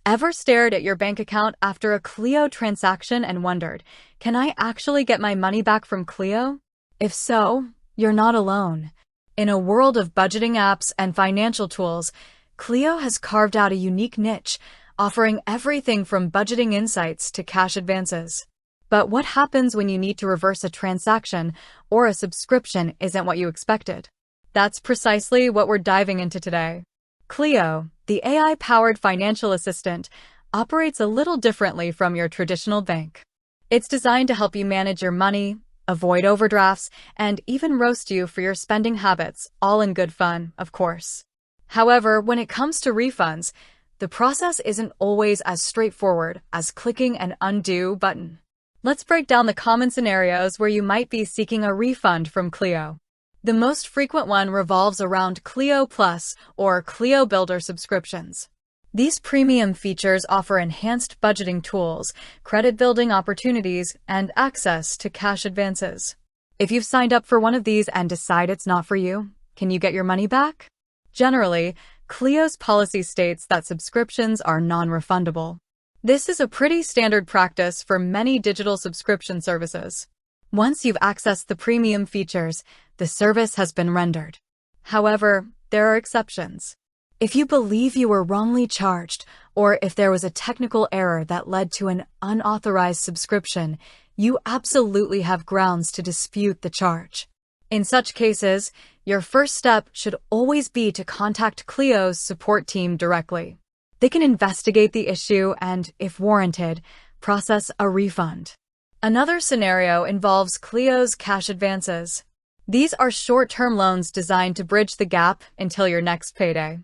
Ever stared at your bank account after a Cleo transaction and wondered, can I actually get my money back from Cleo? If so, you're not alone. In a world of budgeting apps and financial tools, Cleo has carved out a unique niche, offering everything from budgeting insights to cash advances. But what happens when you need to reverse a transaction or a subscription isn't what you expected? That's precisely what we're diving into today. Cleo, the AI-powered financial assistant, operates a little differently from your traditional bank. It's designed to help you manage your money, avoid overdrafts, and even roast you for your spending habits, all in good fun, of course. However, when it comes to refunds, the process isn't always as straightforward as clicking an undo button. Let's break down the common scenarios where you might be seeking a refund from Cleo. The most frequent one revolves around Cleo Plus or Cleo Builder subscriptions. These premium features offer enhanced budgeting tools, credit building opportunities, and access to cash advances. If you've signed up for one of these and decide it's not for you, can you get your money back? Generally, Cleo's policy states that subscriptions are non-refundable. This is a pretty standard practice for many digital subscription services. Once you've accessed the premium features, the service has been rendered. However, there are exceptions. If you believe you were wrongly charged, or if there was a technical error that led to an unauthorized subscription, you absolutely have grounds to dispute the charge. In such cases, your first step should always be to contact Cleo's support team directly. They can investigate the issue and, if warranted, process a refund. Another scenario involves Cleo's cash advances. These are short-term loans designed to bridge the gap until your next payday.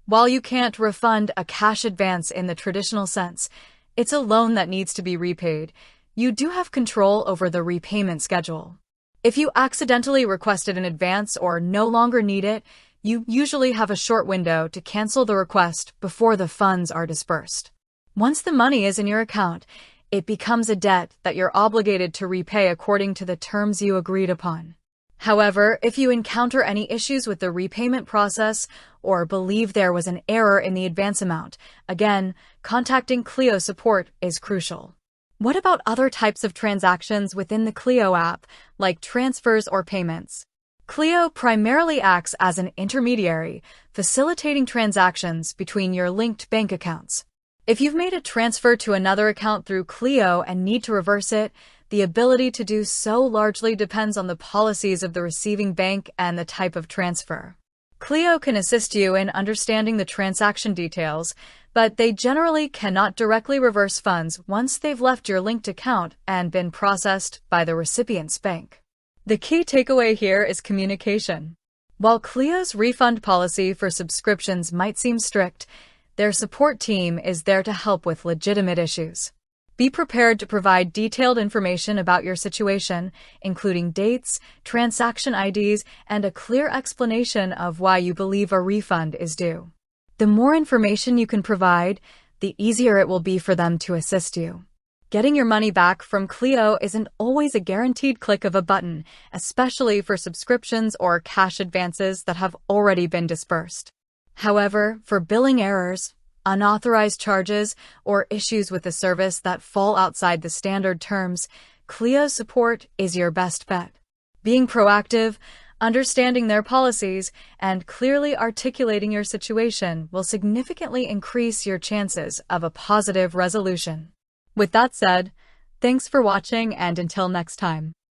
While you can't refund a cash advance in the traditional sense, it's a loan that needs to be repaid. You do have control over the repayment schedule. If you accidentally requested an advance or no longer need it, you usually have a short window to cancel the request before the funds are dispersed. Once the money is in your account, it becomes a debt that you're obligated to repay according to the terms you agreed upon. However, if you encounter any issues with the repayment process or believe there was an error in the advance amount, again, contacting Cleo support is crucial. What about other types of transactions within the Cleo app, like transfers or payments? Cleo primarily acts as an intermediary, facilitating transactions between your linked bank accounts. If you've made a transfer to another account through Cleo and need to reverse it, the ability to do so largely depends on the policies of the receiving bank and the type of transfer. Cleo can assist you in understanding the transaction details, but they generally cannot directly reverse funds once they've left your linked account and been processed by the recipient's bank. The key takeaway here is communication. While Cleo's refund policy for subscriptions might seem strict, their support team is there to help with legitimate issues. Be prepared to provide detailed information about your situation, including dates, transaction IDs, and a clear explanation of why you believe a refund is due. The more information you can provide, the easier it will be for them to assist you. Getting your money back from Cleo isn't always a guaranteed click of a button, especially for subscriptions or cash advances that have already been dispersed. However, for billing errors, unauthorized charges, or issues with the service that fall outside the standard terms, Cleo's support is your best bet. Being proactive, understanding their policies, and clearly articulating your situation will significantly increase your chances of a positive resolution. With that said, thanks for watching, and until next time.